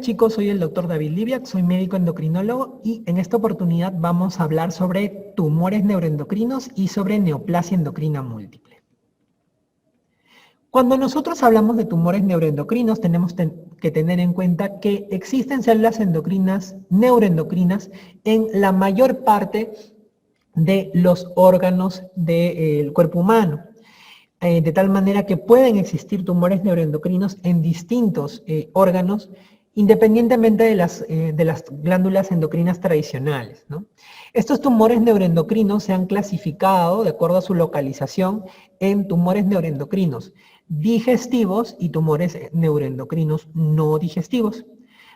Chicos, soy el doctor David Liviak, soy médico endocrinólogo y en esta oportunidad vamos a hablar sobre tumores neuroendocrinos y sobre neoplasia endocrina múltiple. Cuando nosotros hablamos de tumores neuroendocrinos, tenemos que tener en cuenta que existen células endocrinas, neuroendocrinas, en la mayor parte de los órganos del cuerpo humano. De tal manera que pueden existir tumores neuroendocrinos en distintos órganos, independientemente de las glándulas endocrinas tradicionales, ¿no? Estos tumores neuroendocrinos se han clasificado, de acuerdo a su localización, en tumores neuroendocrinos digestivos y tumores neuroendocrinos no digestivos.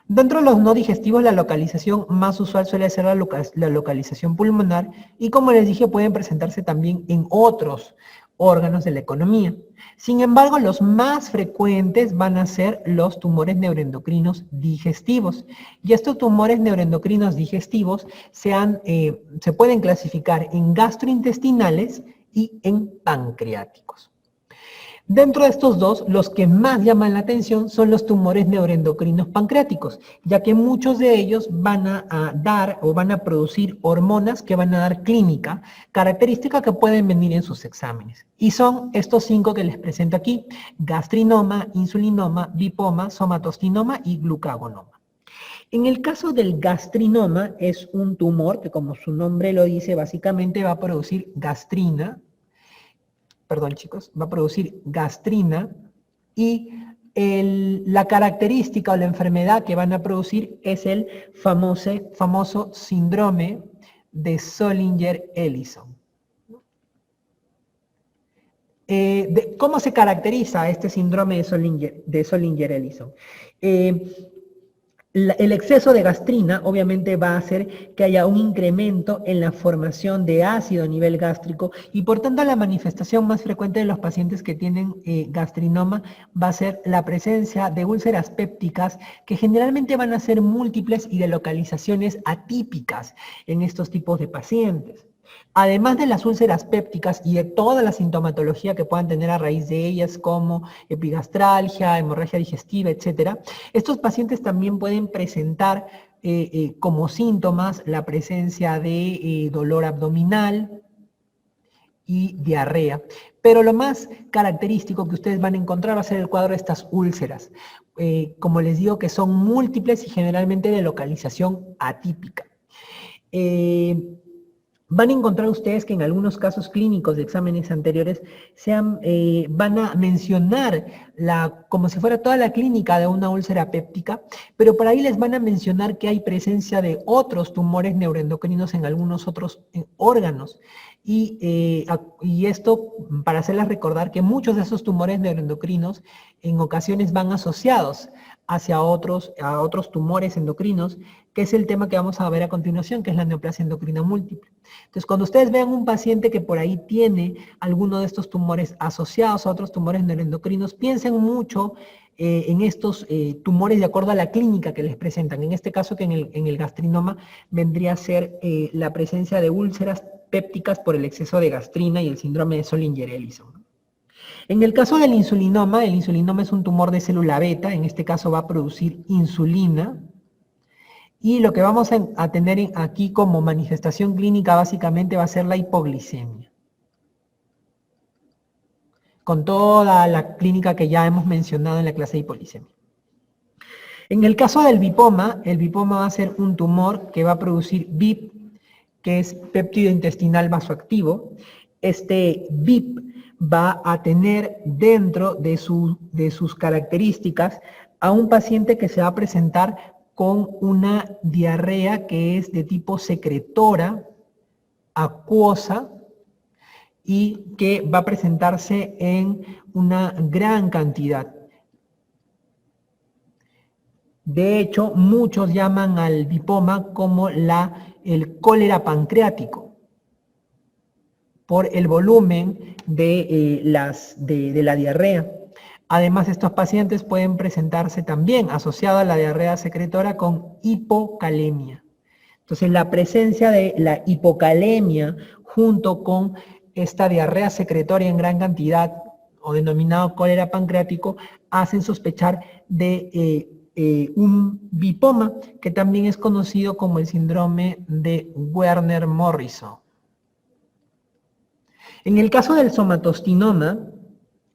Dentro de los no digestivos, la localización más usual suele ser la localización pulmonar y, como les dije, pueden presentarse también en otros órganos de la economía. Sin embargo, los más frecuentes van a ser los tumores neuroendocrinos digestivos. Y estos tumores neuroendocrinos digestivos se pueden clasificar en gastrointestinales y en pancreáticos. Dentro de estos dos, los que más llaman la atención son los tumores neuroendocrinos pancreáticos, ya que muchos de ellos van a dar o van a producir hormonas que van a dar clínica, característica que pueden venir en sus exámenes. Y son estos 5 que les presento aquí: gastrinoma, insulinoma, lipoma, somatostinoma y glucagonoma. En el caso del gastrinoma, es un tumor que, como su nombre lo dice, básicamente va a producir va a producir gastrina y la característica o la enfermedad que van a producir es el famoso síndrome de Zollinger-Ellison. ¿Cómo se caracteriza este síndrome de Zollinger-Ellison? El exceso de gastrina obviamente va a hacer que haya un incremento en la formación de ácido a nivel gástrico y por tanto la manifestación más frecuente de los pacientes que tienen gastrinoma va a ser la presencia de úlceras pépticas que generalmente van a ser múltiples y de localizaciones atípicas en estos tipos de pacientes. Además de las úlceras pépticas y de toda la sintomatología que puedan tener a raíz de ellas, como epigastralgia, hemorragia digestiva, etc., estos pacientes también pueden presentar como síntomas la presencia de dolor abdominal y diarrea. Pero lo más característico que ustedes van a encontrar va a ser el cuadro de estas úlceras. Como les digo, que son múltiples y generalmente de localización atípica. Van a encontrar ustedes que en algunos casos clínicos de exámenes anteriores van a mencionar como si fuera toda la clínica de una úlcera péptica, pero por ahí les van a mencionar que hay presencia de otros tumores neuroendocrinos en algunos otros órganos. Y esto para hacerles recordar que muchos de esos tumores neuroendocrinos en ocasiones van asociados a otros tumores endocrinos, que es el tema que vamos a ver a continuación, que es la neoplasia endocrina múltiple. Entonces, cuando ustedes vean un paciente que por ahí tiene alguno de estos tumores asociados a otros tumores neuroendocrinos, piensen mucho en estos tumores de acuerdo a la clínica que les presentan. En este caso, que en el gastrinoma vendría a ser la presencia de úlceras pépticas por el exceso de gastrina y el síndrome de Zollinger-Ellison. En el caso del insulinoma, el insulinoma es un tumor de célula beta, en este caso va a producir insulina, y lo que vamos a tener aquí como manifestación clínica básicamente va a ser la hipoglicemia, con toda la clínica que ya hemos mencionado en la clase de hipoglicemia. En el caso del bipoma, el bipoma va a ser un tumor que va a producir BIP, que es péptido intestinal vasoactivo. Este BIP va a tener dentro de sus características a un paciente que se va a presentar con una diarrea que es de tipo secretora, acuosa, y que va a presentarse en una gran cantidad. De hecho, muchos llaman al bipoma como el cólera pancreático, por el volumen de la diarrea. Además, estos pacientes pueden presentarse también asociados a la diarrea secretora con hipocalemia. Entonces, la presencia de la hipocalemia junto con esta diarrea secretoria en gran cantidad, o denominado cólera pancreático, hacen sospechar de un lipoma que también es conocido como el síndrome de Werner-Morrison. En el caso del somatostinoma,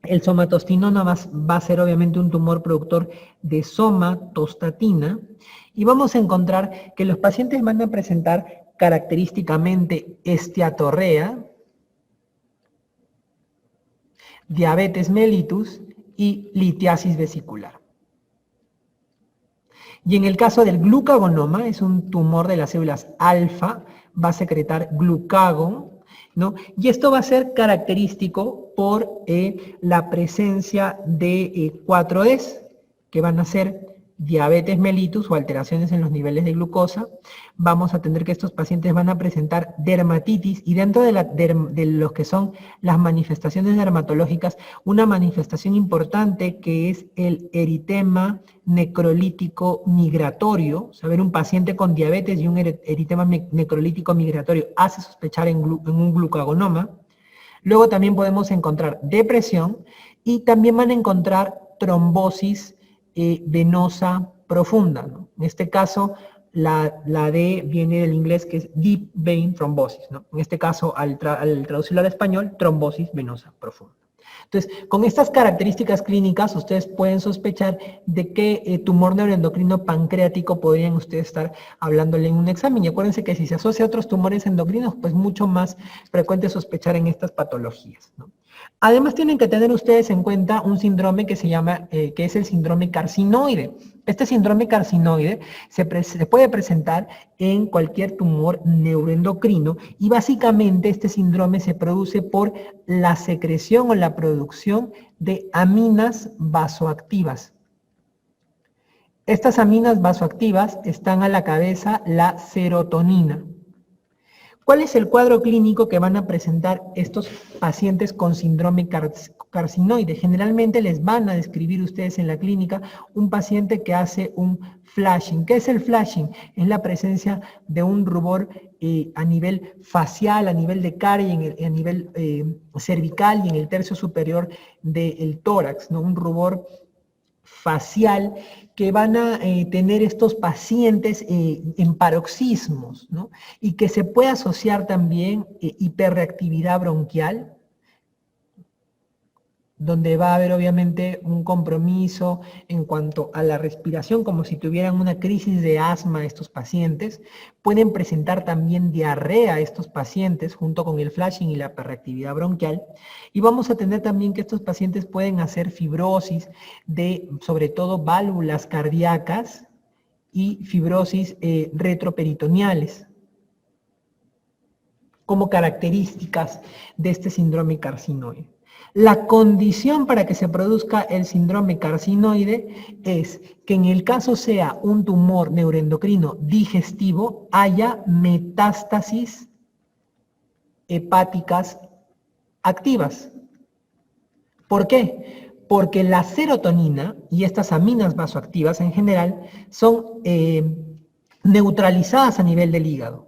el somatostinoma va a ser obviamente un tumor productor de somatostatina y vamos a encontrar que los pacientes van a presentar característicamente esteatorrea, diabetes mellitus y litiasis vesicular. Y en el caso del glucagonoma, es un tumor de las células alfa, va a secretar glucagón, ¿no? Y esto va a ser característico por la presencia de 4Ds, que van a ser diabetes mellitus o alteraciones en los niveles de glucosa. Vamos a tener que estos pacientes van a presentar dermatitis y dentro de los que son las manifestaciones dermatológicas, una manifestación importante que es el eritema necrolítico migratorio. Saber un paciente con diabetes y un eritema necrolítico migratorio hace sospechar en un glucagonoma. Luego también podemos encontrar depresión y también van a encontrar trombosis venosa profunda, ¿no? En este caso, la D viene del inglés que es Deep Vein Thrombosis, ¿no? En este caso, al traducirlo al español, trombosis venosa profunda. Entonces, con estas características clínicas, ustedes pueden sospechar de qué tumor neuroendocrino pancreático podrían ustedes estar hablándole en un examen. Y acuérdense que si se asocia a otros tumores endocrinos, pues mucho más frecuente sospechar en estas patologías, ¿no? Además, tienen que tener ustedes en cuenta un síndrome que se llama, que es el síndrome carcinoide. Este síndrome carcinoide se puede presentar en cualquier tumor neuroendocrino y básicamente este síndrome se produce por la secreción o la producción de aminas vasoactivas. Estas aminas vasoactivas están a la cabeza la serotonina. ¿Cuál es el cuadro clínico que van a presentar estos pacientes con síndrome carcinoide? Generalmente les van a describir ustedes en la clínica un paciente que hace un flashing. ¿Qué es el flashing? Es la presencia de un rubor a nivel facial, a nivel de cara y a nivel cervical y en el tercio superior del tórax, ¿no? Un rubor facial que van a tener estos pacientes en paroxismos, ¿no? Y que se puede asociar también hiperreactividad bronquial, donde va a haber obviamente un compromiso en cuanto a la respiración, como si tuvieran una crisis de asma estos pacientes. Pueden presentar también diarrea estos pacientes junto con el flashing y la hiperreactividad bronquial. Y vamos a tener también que estos pacientes pueden hacer fibrosis de, sobre todo, válvulas cardíacas y fibrosis retroperitoneales como características de este síndrome carcinoide. La condición para que se produzca el síndrome carcinoide es que en el caso sea un tumor neuroendocrino digestivo, haya metástasis hepáticas activas. ¿Por qué? Porque la serotonina y estas aminas vasoactivas en general son neutralizadas a nivel del hígado.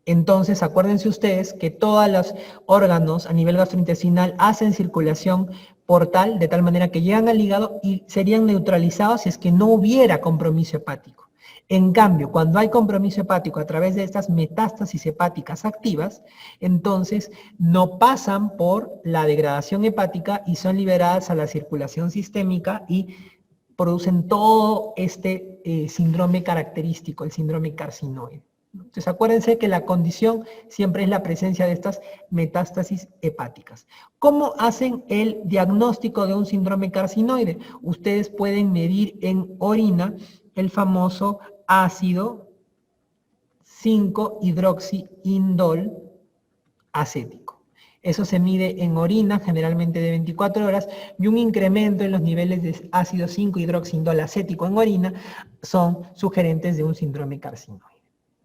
Entonces, acuérdense ustedes que todos los órganos a nivel gastrointestinal hacen circulación portal de tal manera que llegan al hígado y serían neutralizados si es que no hubiera compromiso hepático. En cambio, cuando hay compromiso hepático a través de estas metástasis hepáticas activas, entonces no pasan por la degradación hepática y son liberadas a la circulación sistémica y producen todo este síndrome característico, el síndrome carcinoide. Entonces acuérdense que la condición siempre es la presencia de estas metástasis hepáticas. ¿Cómo hacen el diagnóstico de un síndrome carcinoide? Ustedes pueden medir en orina el famoso ácido 5-hidroxiindol acético. Eso se mide en orina, generalmente de 24 horas, y un incremento en los niveles de ácido 5-hidroxiindol acético en orina son sugerentes de un síndrome carcinoide.